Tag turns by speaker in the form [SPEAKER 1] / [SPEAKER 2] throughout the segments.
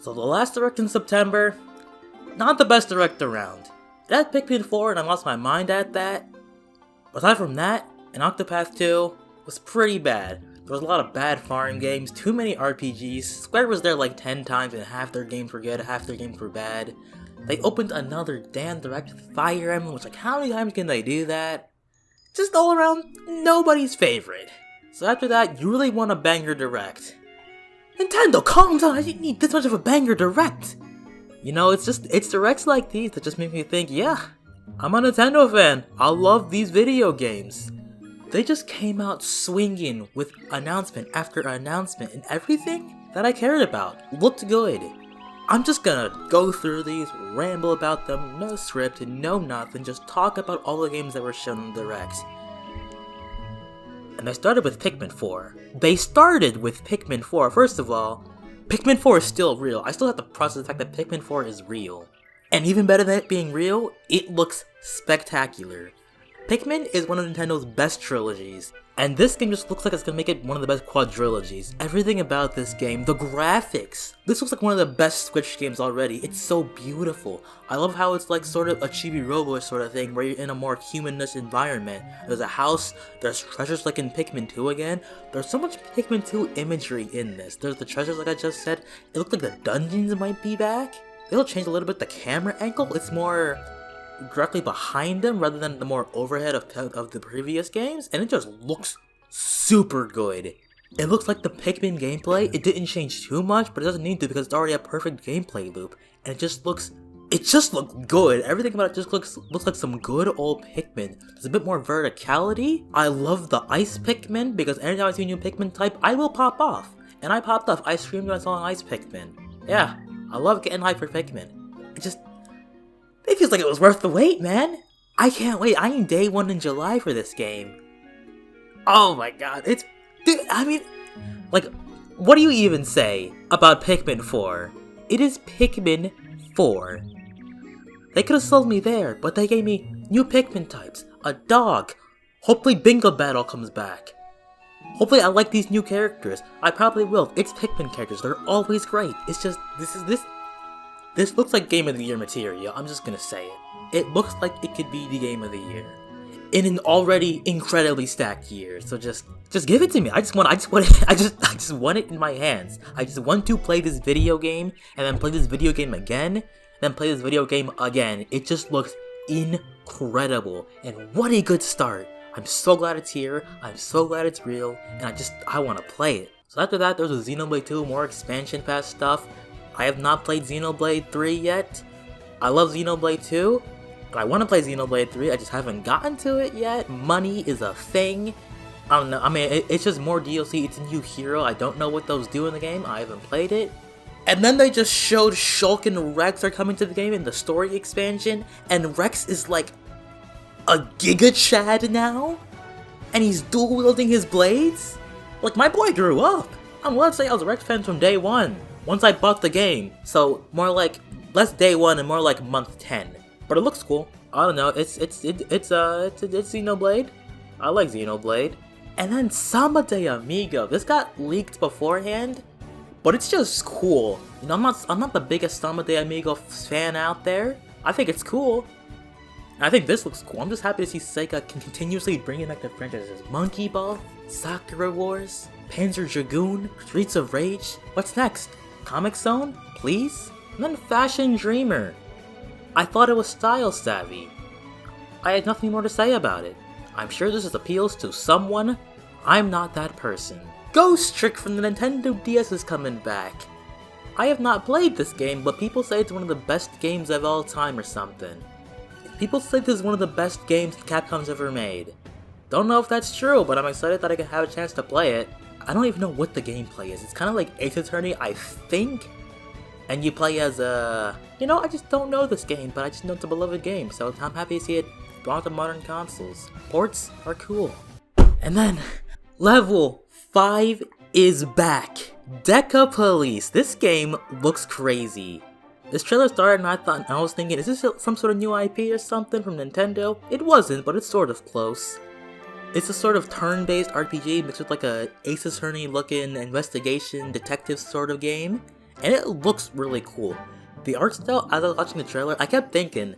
[SPEAKER 1] So the last Direct in September, not the best Direct around. It had Pikmin 4 and I lost my mind at that. Aside from that, and Octopath 2 was pretty bad. There was a lot of bad farm games, too many RPGs. Square was there like 10 times and half their games were good, half their games were bad. They opened another damn Direct with Fire Emblem, which like how many times can they do that? Just all around nobody's favorite. So after that, you really want a banger Direct. Nintendo, calm down, I didn't need this much of a banger Direct. You know, it's Directs like these that just make me think, yeah, I'm a Nintendo fan. I love these video games. They just came out swinging with announcement after announcement, and everything that I cared about looked good. I'm just gonna go through these, ramble about them, no script, no nothing, just talk about all the games that were shown in the Direct. And they started with Pikmin 4. First of all, Pikmin 4 is still real. I still have to process the fact that Pikmin 4 is real. And even better than it being real, it looks spectacular. Pikmin is one of Nintendo's best trilogies, and this game just looks like it's gonna make it one of the best quadrilogies. Everything about this game, the graphics, this looks like one of the best Switch games already. It's so beautiful. I love how it's like sort of a chibi robo sort of thing, where you're in a more humanish environment. There's a house, there's treasures like in Pikmin 2 again. There's so much Pikmin 2 imagery in this. There's the treasures like I just said. It looks like the dungeons might be back. They'll change a little bit the camera angle. It's more directly behind them rather than the more overhead of the previous games, and it just looks super good. It looks like the Pikmin gameplay. It didn't change too much, but it doesn't need to because it's already a perfect gameplay loop, and it just looks good. Everything about it just looks like some good old Pikmin. There's a bit more verticality. I love the ice Pikmin because anytime I see a new Pikmin type, I will pop off, and I popped off. I screamed when I saw an ice Pikmin. Yeah, I love getting hyped for Pikmin. It feels like it was worth the wait, man! I can't wait, I need day 1 in July for this game. Oh my god, what do you even say about Pikmin 4? It is Pikmin 4. They could've sold me there, but they gave me new Pikmin types, a dog. Hopefully Bingo Battle comes back. Hopefully I like these new characters. I probably will. It's Pikmin characters, they're always great. It's just, this looks like Game of the Year material, I'm just gonna say it. It looks like it could be the Game of the Year. In an already incredibly stacked year, so just give it to me. I just want it in my hands. I just want to play this video game, and then play this video game again, then play this video game again. It just looks incredible, and what a good start. I'm so glad it's here, I'm so glad it's real, and I want to play it. So after that, there's a Xenoblade 2, more expansion pass stuff. I have not played Xenoblade 3 yet. I love Xenoblade 2, but I want to play Xenoblade 3, I just haven't gotten to it yet. Money is a thing. I don't know, I mean, it's just more DLC, it's a new hero, I don't know what those do in the game, I haven't played it. And then they just showed Shulk and Rex are coming to the game in the story expansion, and Rex is like a Giga Chad now? And he's dual wielding his blades? Like, my boy grew up! I'm allowed to say I was a Rex fan from day 1. Once I bought the game, so more like less day 1 and more like month 10. But it looks cool. I don't know. It's Xenoblade. I like Xenoblade. And then Samba de Amigo. This got leaked beforehand, but it's just cool. You know, I'm not the biggest Samba de Amigo fan out there. I think it's cool. And I think this looks cool. I'm just happy to see Sega continuously bringing back the franchises. Monkey Ball, Sakura Wars, Panzer Dragoon, Streets of Rage. What's next? Comic Zone? Please? And then Fashion Dreamer. I thought it was style savvy. I had nothing more to say about it. I'm sure this appeals to someone. I'm not that person. Ghost Trick from the Nintendo DS is coming back. I have not played this game, but people say it's one of the best games of all time or something. People say this is one of the best games Capcom's ever made. Don't know if that's true, but I'm excited that I can have a chance to play it. I don't even know what the gameplay is. It's kind of like Ace Attorney, I think. And you play as a... You know, I just don't know this game, but I just know it's a beloved game, so I'm happy to see it brought to modern consoles. Ports are cool. And then, Level 5 is back. Deca Police. This game looks crazy. This trailer started and I was thinking, is this some sort of new IP or something from Nintendo? It wasn't, but it's sort of close. It's a sort of turn-based RPG mixed with like a Ace Attorney looking investigation detective sort of game. and it looks really cool. The art style, as I was watching the trailer, I kept thinking,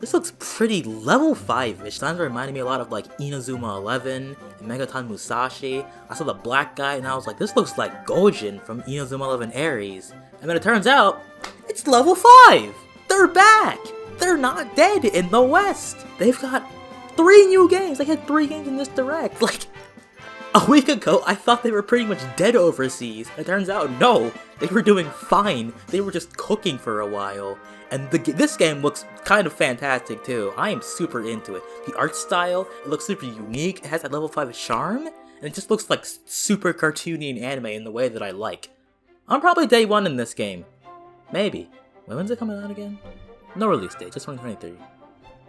[SPEAKER 1] this looks pretty level 5-ish. Sometimes it reminded me a lot of like Inazuma 11 and Megaton Musashi. I saw the black guy and I was like, this looks like Gojin from Inazuma 11 Aries. And then it turns out, it's level 5! They're back! They're not dead in the West! They've got 3 new games! They had 3 games in this direct! Like, a week ago, I thought they were pretty much dead overseas. It turns out, no! They were doing fine. They were just cooking for a while. And this game looks kind of fantastic too. I am super into it. The art style, it looks super unique. It has that level 5 charm. And it just looks like super cartoony and anime in the way that I like. I'm probably day 1 in this game. Maybe. When's it coming out again? No release date, just 2023.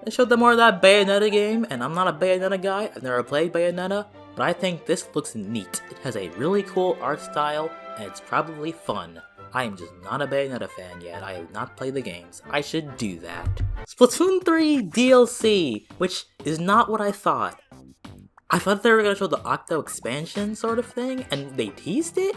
[SPEAKER 1] They showed them more of that Bayonetta game, and I'm not a Bayonetta guy. I've never played Bayonetta, but I think this looks neat. It has a really cool art style, and it's probably fun. I am just not a Bayonetta fan yet. I have not played the games. I should do that. Splatoon 3 DLC, which is not what I thought. I thought they were going to show the Octo expansion sort of thing, and they teased it,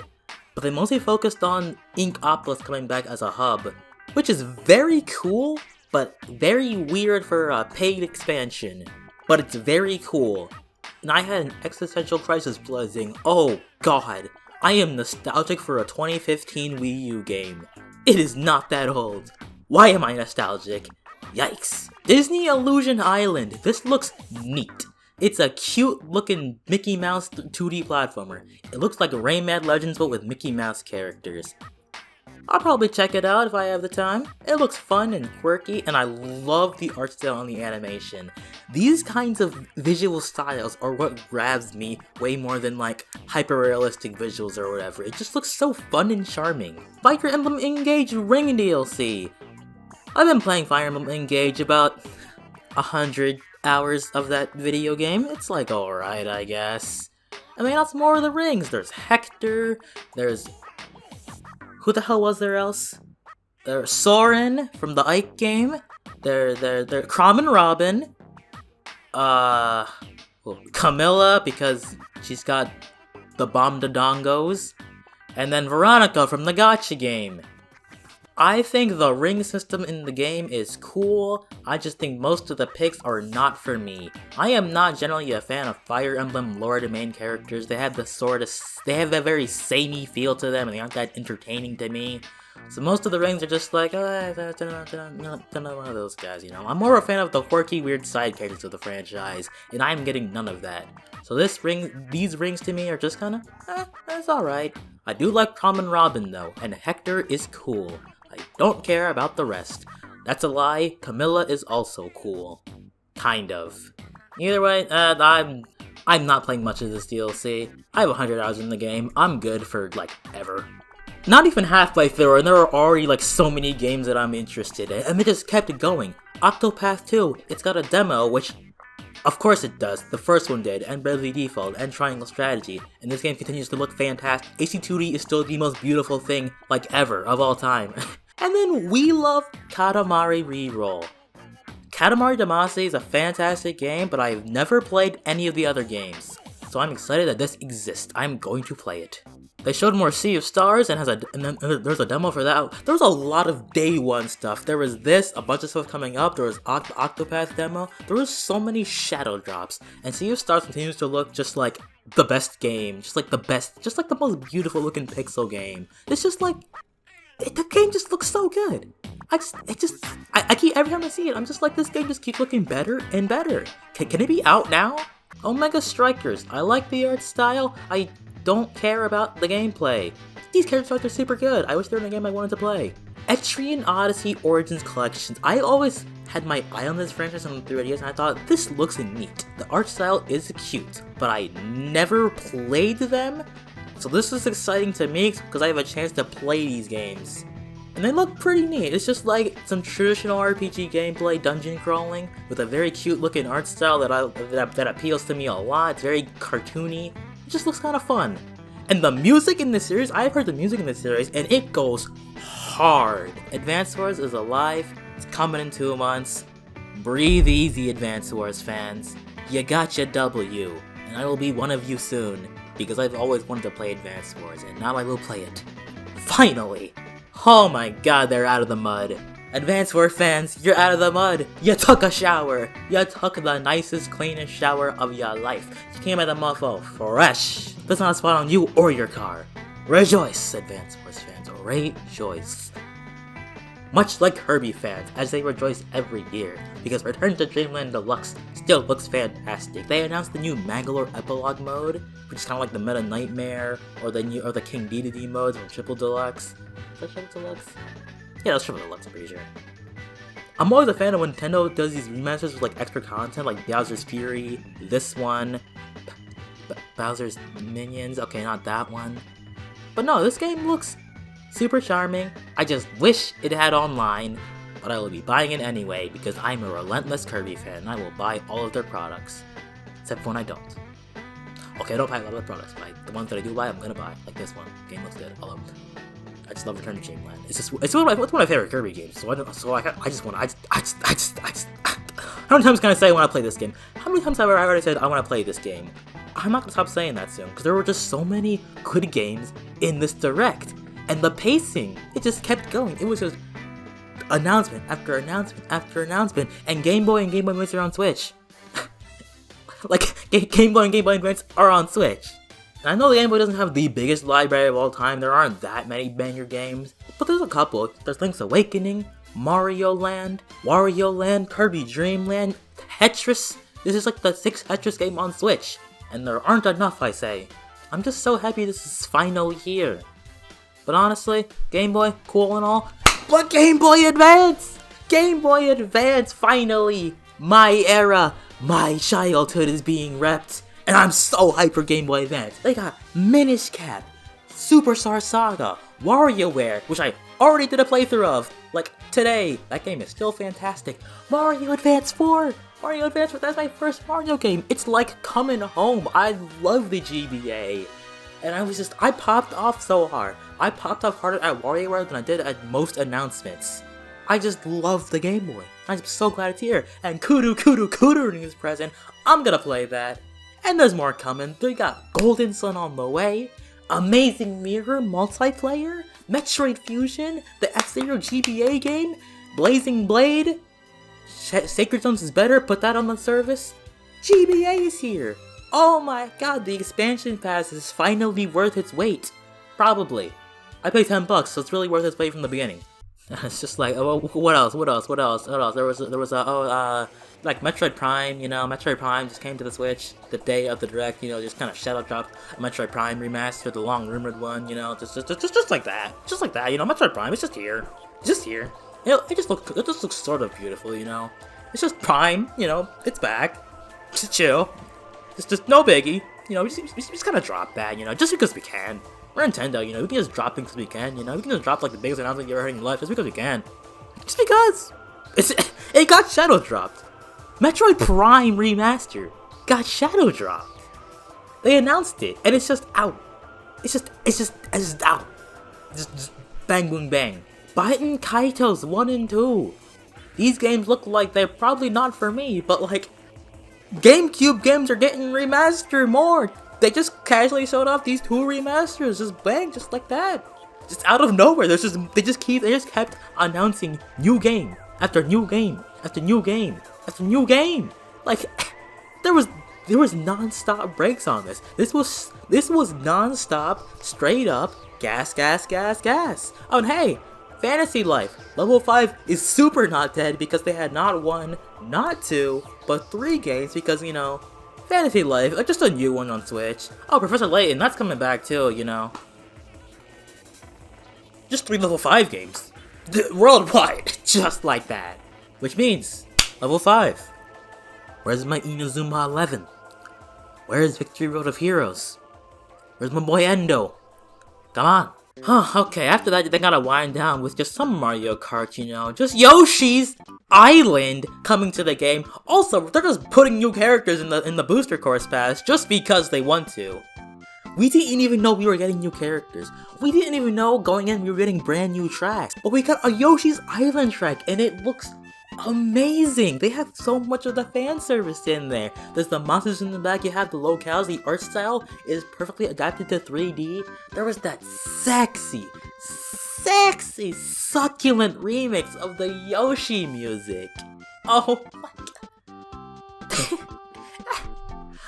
[SPEAKER 1] but they mostly focused on Inkopolis coming back as a hub, which is very cool, but very weird for a paid expansion. But it's very cool. And I had an existential crisis realizing, oh god, I am nostalgic for a 2015 Wii U game. It is not that old. Why am I nostalgic? Yikes. Disney Illusion Island. This looks neat. It's a cute looking Mickey Mouse 2D platformer. It looks like Rayman Legends but with Mickey Mouse characters. I'll probably check it out if I have the time. It looks fun and quirky, and I love the art style and the animation. These kinds of visual styles are what grabs me way more than like hyper-realistic visuals or whatever. It just looks so fun and charming. Fire Emblem Engage Ring DLC. I've been playing Fire Emblem Engage about 100 hours of that video game. It's like alright, I guess. I mean, that's more of the rings. There's Hector, there's... who the hell was there else? There's Soren from the Ike game. They're Crom and Robin. Well, Camilla, because she's got the Bomb de Dongos. And then Veronica from the Gacha game. I think the ring system in the game is cool. I just think most of the picks are not for me. I am not generally a fan of Fire Emblem lore domain characters. They have they have a very samey feel to them and they aren't that entertaining to me. So most of the rings are just like, oh, not one of those guys, you know. I'm more a fan of the quirky, weird side characters of the franchise, and I'm getting none of that. So these rings to me are just kinda, that's alright. I do like Crom and Robin though, and Hector is cool. I don't care about the rest. That's a lie, Camilla is also cool. Kind of. Either way, I'm not playing much of this DLC. I have 100 hours in the game. I'm good for, like, ever. Not even halfway through, and there are already, like, so many games that I'm interested in, and it just kept it going. Octopath 2, it's got a demo, which, of course it does. The first one did, and Bravely Default, and Triangle Strategy, and this game continues to look fantastic. AC2D is still the most beautiful thing, like, ever, of all time. And then we love Katamari Reroll. Katamari Damacy is a fantastic game, but I've never played any of the other games. So I'm excited that this exists. I'm going to play it. They showed more Sea of Stars and then there's a demo for that. There was a lot of day one stuff. There was this, a bunch of stuff coming up. There was Octopath demo. There was so many shadow drops. And Sea of Stars continues to look just like the best game. Just like the most beautiful looking pixel game. It's just like, the game just looks so good. I keep, every time I see it, I'm just like, this game just keeps looking better and better. Can it be out now? Omega Strikers, I like the art style. I don't care about the gameplay. These characters are super good. I wish they were in a game I wanted to play. Etrian Odyssey Origins Collections. I always had my eye on this franchise on the 3DS and I thought, this looks neat. The art style is cute, but I never played them. So this is exciting to me because I have a chance to play these games. And they look pretty neat. It's just like some traditional RPG gameplay, dungeon crawling, with a very cute looking art style that appeals to me a lot. It's very cartoony. It just looks kind of fun. And the music in this series, I've heard the music in this series, and it goes hard. Advance Wars is alive. It's coming in 2 months. Breathe easy, Advance Wars fans. You got your W, and I will be one of you soon. Because I've always wanted to play Advance Wars, and now I will play it. Finally! Oh my god, they're out of the mud. Advance Wars fans, you're out of the mud. You took a shower. You took the nicest, cleanest shower of your life. You came out of the mud all fresh. There's not a spot on you or your car. Rejoice, Advance Wars fans. Rejoice. Much like Kirby fans, as they rejoice every year, because Return to Dreamland Deluxe still looks fantastic. They announced the new Mangalore Epilogue mode, which is kind of like the Meta Nightmare, or the King Dedede modes from Triple Deluxe. Is that Triple Deluxe? Yeah, that's Triple Deluxe, I'm pretty sure. I'm always a fan of when Nintendo does these remasters with like extra content, like Bowser's Fury, this one, Bowser's Minions, okay, not that one. But no, this game looks super charming. I just wish it had online, but I will be buying it anyway because I'm a relentless Kirby fan and I will buy all of their products. Except for when I don't. Okay, I don't buy a lot of the products, but the ones that I do buy, I'm gonna buy. Like this one. Game looks good. I just love Return to Dreamland. It's one of my favorite Kirby games. How many times can I say I want to play this game? How many times have I already said I want to play this game? I'm not gonna stop saying that soon because there were just so many good games in this direct. And the pacing, it just kept going. It was just announcement after announcement after announcement. And Game Boy and Game Boy Advance are on Switch. Like, Game Boy and Game Boy Advance are on Switch. And I know the Game Boy doesn't have the biggest library of all time. There aren't that many banger games. But there's a couple. There's Link's Awakening, Mario Land, Wario Land, Kirby Dream Land, Tetris. This is like the 6th Tetris game on Switch. And there aren't enough, I say. I'm just so happy this is finally here. But honestly, Game Boy, cool and all, but Game Boy Advance! Game Boy Advance, finally! My era, my childhood is being repped, and I'm so hyped for Game Boy Advance. They got Minish Cap, Superstar Saga, WarioWare, which I already did a playthrough of, like, today. That game is still fantastic. Mario Advance 4! Mario Advance 4, that's my first Mario game. It's like coming home. I love the GBA. And I popped off so hard. I popped off harder at WarioWare than I did at most announcements. I just love the Game Boy. I'm so glad it's here. And Kudu is present. I'm gonna play that. And there's more coming. They got Golden Sun on the way. Amazing Mirror multiplayer. Metroid Fusion. The F-Zero GBA game. Blazing Blade. Sacred Zones is better. Put that on the service. GBA is here. Oh my god, the expansion pass is finally worth its weight. Probably. I paid $10, so it's really worth its weight from the beginning. It's just like, oh, what else? There was like Metroid Prime, you know, Metroid Prime just came to the Switch the day of the direct, you know, just kind of shadow dropped a Metroid Prime remaster, the long rumored one, you know, just like that, you know, Metroid Prime, it's just here. You know, it just looks sort of beautiful, you know. It's just Prime, you know, it's back. Just chill. It's just no biggie, you know, we just gotta drop that, you know, just because we can. We're Nintendo, you know, we can just drop things because we can, you know, we can just drop like the biggest announcement you ever heard in your life just because we can. Just because! It got shadow dropped. Metroid Prime Remaster got shadow dropped. They announced it, and it's just out. It's just out. Just bang boom bang. Baten Kaitos 1 and 2. These games look like they're probably not for me, but like, GameCube games are getting remastered more. They just casually showed off these 2 remasters, just bang, just like that. Just out of nowhere, they just kept announcing new game after new game after new game after new game. Like, there was non-stop breaks on this. This was non-stop, straight up gas. Oh, and hey, Fantasy Life Level 5 is super not dead because they had not 1, not 2, but 3 games because, you know, Fantasy Life, like just a new one on Switch. Oh, Professor Layton, that's coming back too, you know. Just 3 level 5 games. Worldwide, just like that. Which means, level 5. Where's my Inazuma 11? Where's Victory Road of Heroes? Where's my boy Endo? Come on. Huh, okay, after that they gotta wind down with just some Mario Kart, you know, just Yoshi's Island coming to the game. Also, they're just putting new characters in the booster course pass just because they want to. We didn't even know we were getting new characters. We didn't even know going in we were getting brand new tracks. But we got a Yoshi's Island track and it looks amazing. They have so much of the fan service in there. There's the monsters in the back, you have the locales, the art style is perfectly adapted to 3D. There was that sexy sexy, succulent remix of the Yoshi music. Oh my god.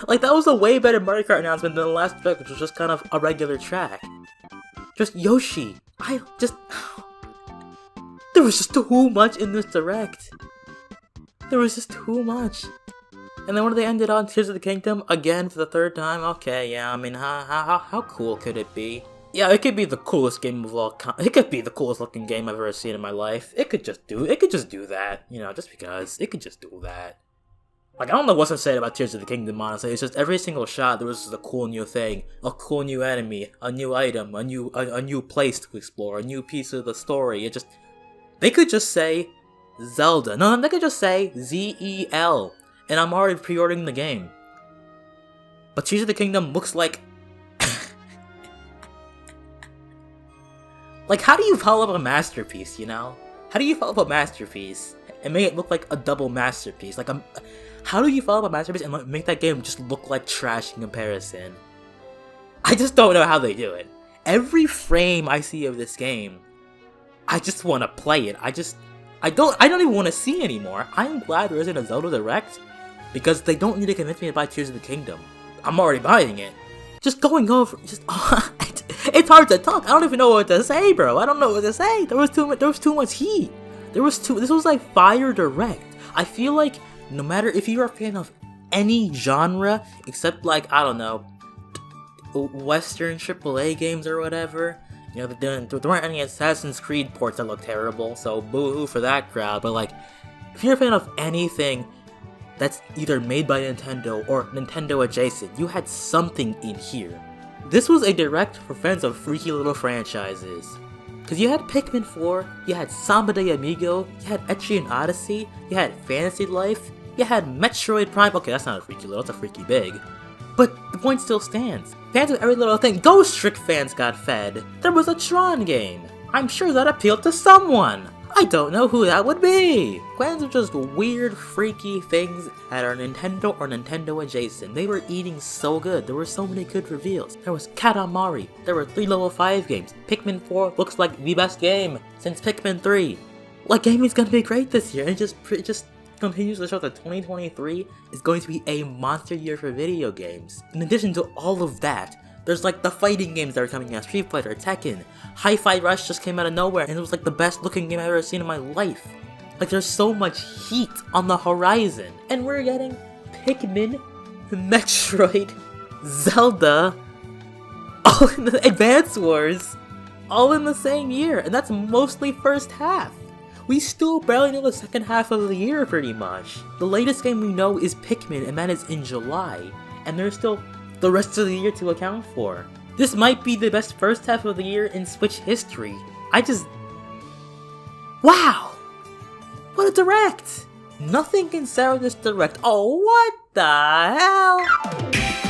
[SPEAKER 1] Like, that was a way better Mario Kart announcement than the last track, which was just kind of a regular track. Just Yoshi. There was just too much in this direct. There was just too much. And then when they ended on Tears of the Kingdom, again for the third time, okay, yeah, I mean, how cool could it be? Yeah, it could be the coolest game of all time. It could be the coolest looking game I've ever seen in my life. It could just do that, you know, just because. It could just do that. Like, I don't know what to say about Tears of the Kingdom, honestly. It's just every single shot, there was just a cool new thing, a cool new enemy, a new item, a new place to explore, a new piece of the story. They could just say Zelda. No, they could just say ZEL. And I'm already pre-ordering the game. But Tears of the Kingdom looks like... Like, how do you follow up a masterpiece, you know? How do you follow up a masterpiece and make it look like a double masterpiece? Like, how do you follow up a masterpiece and make that game just look like trash in comparison? I just don't know how they do it. Every frame I see of this game, I just want to play it. I don't even want to see anymore. I'm glad there isn't a Zelda Direct, because they don't need to convince me to buy Tears of the Kingdom. I'm already buying it. Just going over, it's hard to talk. I don't even know what to say, bro. I don't know what to say. There was too much heat. This was like Fire Direct. I feel like no matter if you're a fan of any genre, except like, I don't know, Western AAA games or whatever, you know, there weren't any Assassin's Creed ports that look terrible, so boo-hoo for that crowd. But like, if you're a fan of anything that's either made by Nintendo or Nintendo adjacent, you had something in here. This was a direct for fans of freaky little franchises. Cause you had Pikmin 4, you had Samba de Amigo, you had Etrian Odyssey, you had Fantasy Life, you had Metroid Prime. Okay, that's not a freaky little, that's a freaky big. But the point still stands. Fans of every little thing. Ghost Trick fans got fed. There was a Tron game. I'm sure that appealed to someone. I don't know who that would be. Fans of just weird, freaky things that are Nintendo or Nintendo adjacent. They were eating so good. There were so many good reveals. There was Katamari. There were 3 level 5 games. Pikmin 4 looks like the best game since Pikmin 3. Like, gaming's gonna be great this year. And it just continues to show that 2023 is going to be a monster year for video games. In addition to all of that, there's like the fighting games that are coming out, Street Fighter, Tekken, Hi-Fi Rush just came out of nowhere and it was like the best looking game I've ever seen in my life. Like, there's so much heat on the horizon. And we're getting Pikmin, Metroid, Zelda, all in the Advance Wars, all in the same year, and that's mostly first half. We still barely know the second half of the year, pretty much. The latest game we know is Pikmin, and that is in July, and there's still the rest of the year to account for. This might be the best first half of the year in Switch history. Wow! What a direct! Nothing can sour this direct. Oh, what the hell?